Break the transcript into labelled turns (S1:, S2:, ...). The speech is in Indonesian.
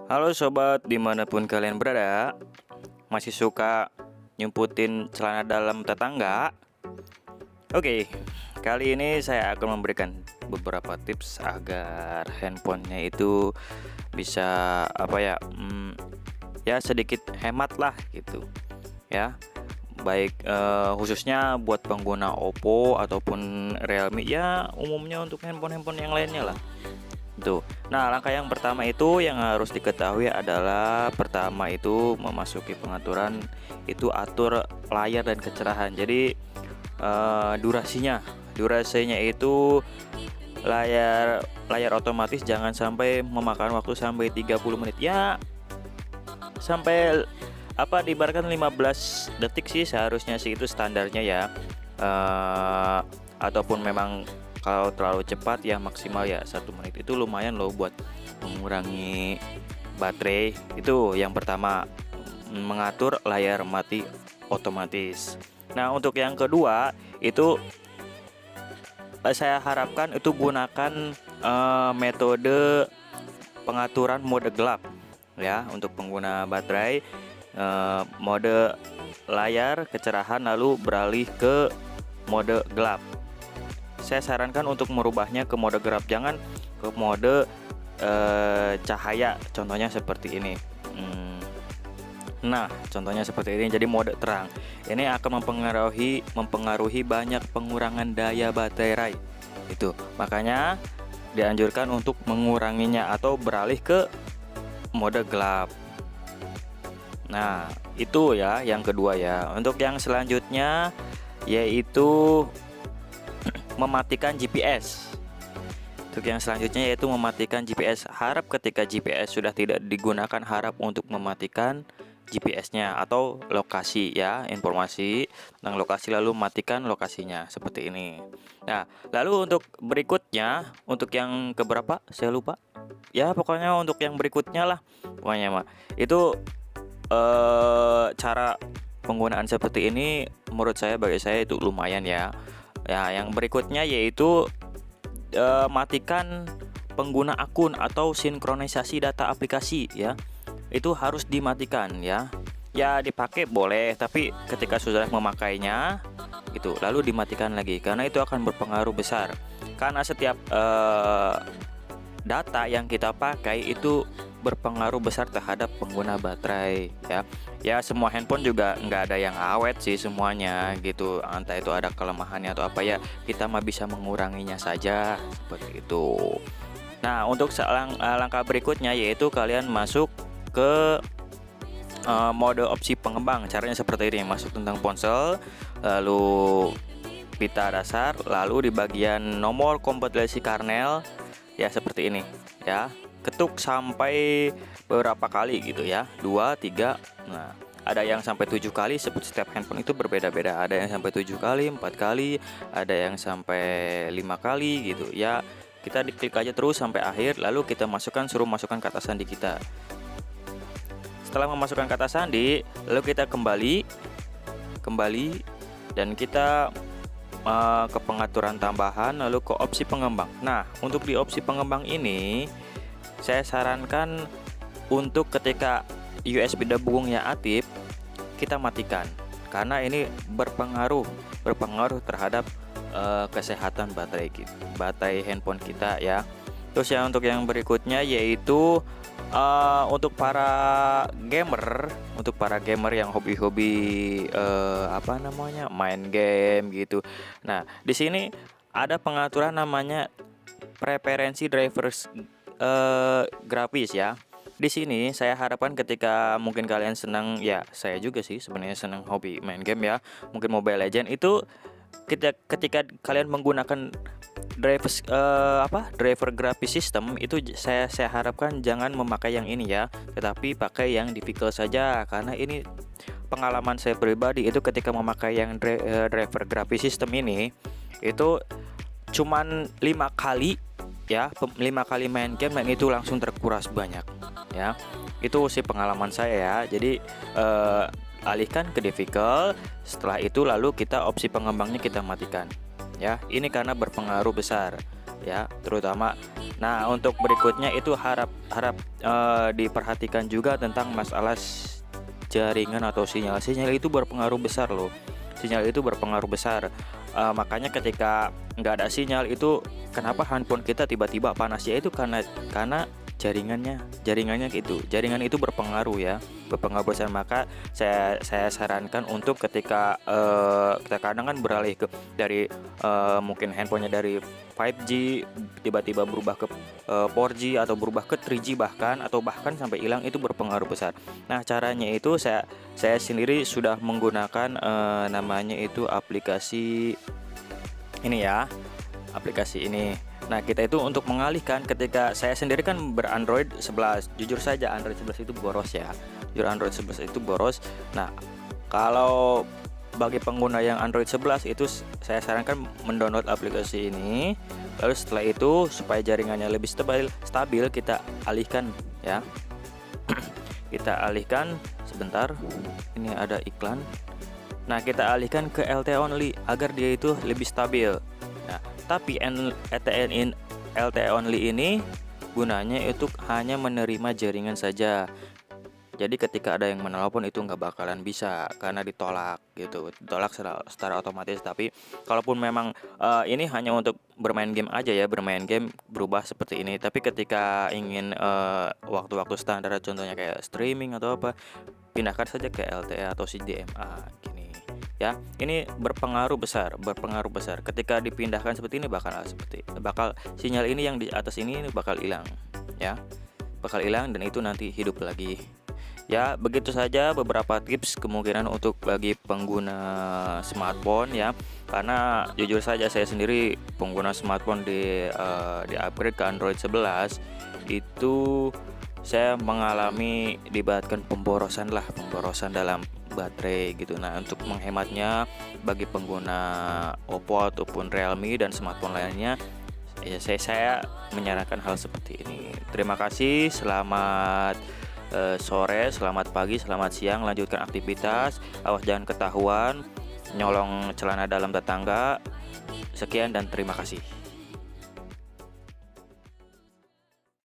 S1: Halo sobat, dimanapun kalian berada, masih suka nyumputin celana dalam tetangga? Oke, kali ini saya akan memberikan beberapa tips agar handphonenya itu bisa ya sedikit hemat lah gitu ya. Baik khususnya buat pengguna Oppo ataupun Realme, ya umumnya untuk handphone-handphone yang lainnya lah. Tuh. Nah, langkah yang pertama itu yang harus diketahui adalah pertama itu memasuki pengaturan itu atur layar dan kecerahan. Jadi durasinya itu layar layar otomatis jangan sampai memakan waktu sampai 30 menit. Ya, sampai diibaratkan 15 detik sih seharusnya sih, itu standarnya ya. Ataupun memang kalau terlalu cepat ya maksimal ya 1 menit. Itu lumayan loh buat mengurangi baterai. Itu yang pertama, mengatur layar mati otomatis. Nah, untuk yang kedua itu saya harapkan itu gunakan metode pengaturan mode gelap ya untuk pengguna baterai, mode layar kecerahan lalu beralih ke mode gelap. Saya sarankan untuk merubahnya ke mode gelap, jangan ke mode cahaya, contohnya seperti ini. Nah, contohnya seperti ini, jadi mode terang. Ini akan mempengaruhi banyak pengurangan daya baterai. Itu makanya dianjurkan untuk menguranginya atau beralih ke mode gelap. Nah, itu ya yang kedua ya. Untuk yang selanjutnya yaitu mematikan GPS. Untuk yang selanjutnya yaitu mematikan GPS. Harap ketika GPS sudah tidak digunakan, harap untuk mematikan GPS-nya atau lokasi ya, informasi tentang lokasi lalu matikan lokasinya seperti ini. Nah, lalu untuk berikutnya, untuk yang keberapa saya lupa. Ya, pokoknya untuk yang berikutnya lah. Pokoknya mah itu cara penggunaan seperti ini menurut saya, bagi saya itu lumayan ya. Ya, yang berikutnya yaitu matikan pengguna akun atau sinkronisasi data aplikasi ya. Itu harus dimatikan ya. Ya, dipakai boleh, tapi ketika sudah memakainya gitu, lalu dimatikan lagi karena itu akan berpengaruh besar. Karena setiap data yang kita pakai itu berpengaruh besar terhadap pengguna baterai ya. Ya, semua handphone juga nggak ada yang awet sih semuanya gitu. Entah itu ada kelemahannya atau apa ya, kita mah bisa menguranginya saja seperti itu. Nah, untuk langkah berikutnya yaitu kalian masuk ke mode opsi pengembang. Caranya seperti ini, masuk tentang ponsel, lalu pita dasar, lalu di bagian nomor kompilasi kernel ya seperti ini ya. Ketuk sampai beberapa kali gitu ya, 2, 3. Nah, ada yang sampai 7 kali. Setiap handphone itu berbeda-beda. Ada yang sampai 7 kali, 4 kali, ada yang sampai 5 kali gitu ya. Kita diklik aja terus sampai akhir, lalu kita suruh masukkan kata sandi kita. Setelah memasukkan kata sandi, lalu kita kembali dan kita ke pengaturan tambahan, lalu ke opsi pengembang. Nah, untuk di opsi pengembang ini saya sarankan untuk ketika USB debugungnya aktif, kita matikan karena ini berpengaruh terhadap kesehatan baterai handphone kita ya. Terus ya, untuk yang berikutnya yaitu untuk para gamer yang hobi-hobi main game gitu. Nah, di sini ada pengaturan namanya preferensi drivers grafis ya. Di sini saya harapkan ketika mungkin kalian senang, ya saya juga sih sebenarnya senang hobi main game ya, mungkin Mobile Legend itu ketika kalian menggunakan driver grafis system itu, saya harapkan jangan memakai yang ini ya, tetapi pakai yang difficult saja. Karena ini pengalaman saya pribadi itu ketika memakai yang driver grafis system ini itu cuman 5 kali ya, 5 kali main game dan itu langsung terkuras banyak ya. Itu sih pengalaman saya ya. Jadi alihkan ke difficult, setelah itu lalu kita opsi pengembangnya kita matikan ya. Ini karena berpengaruh besar ya, terutama. Nah, untuk berikutnya itu harap harap diperhatikan juga tentang masalah jaringan atau sinyal. Sinyal itu berpengaruh besar loh. Sinyal itu berpengaruh besar. Makanya ketika nggak ada sinyal itu, kenapa handphone kita tiba-tiba panas ya, itu karena jaringannya gitu. Jaringan itu berpengaruh ya, berpengaruh besar. Maka saya sarankan untuk ketika kita kadang kan beralih ke dari mungkin handphonenya dari 5G tiba-tiba berubah ke 4G atau berubah ke 3G bahkan, atau bahkan sampai hilang, itu berpengaruh besar. Nah, caranya itu saya sendiri sudah menggunakan namanya itu aplikasi ini ya, aplikasi ini. Nah, kita itu untuk mengalihkan, ketika saya sendiri kan ber-Android 11. Jujur saja Android 11 itu boros ya. Jujur Android 11 itu boros. Nah, kalau bagi pengguna yang Android 11 itu saya sarankan mendownload aplikasi ini. Lalu setelah itu supaya jaringannya lebih stabil kita alihkan ya. Kita alihkan sebentar. Ini ada iklan. Nah, kita alihkan ke LTE only agar dia itu lebih stabil. Nah, tapi LTE only ini gunanya itu hanya menerima jaringan saja. Jadi ketika ada yang menelpon itu nggak bakalan bisa karena ditolak gitu, ditolak secara otomatis. Tapi kalaupun memang ini hanya untuk bermain game aja ya, bermain game berubah seperti ini. Tapi ketika ingin waktu-waktu standar, contohnya kayak streaming atau apa, pindahkan saja ke LTE atau CDMA gini ya. Ini berpengaruh besar. Ketika dipindahkan seperti ini bakal sinyal ini yang di atas ini bakal hilang ya, bakal hilang, dan itu nanti hidup lagi. Ya, begitu saja beberapa tips kemungkinan untuk bagi pengguna smartphone ya. Karena jujur saja saya sendiri pengguna smartphone di upgrade ke Android 11 itu saya mengalami dibatkan pemborosan dalam baterai gitu. Nah, untuk menghematnya bagi pengguna Oppo ataupun Realme dan smartphone lainnya, ya saya menyarankan hal seperti ini. Terima kasih, selamat sore, selamat pagi, selamat siang, lanjutkan aktivitas. Awas jangan ketahuan nyolong celana dalam tetangga. Sekian dan terima kasih.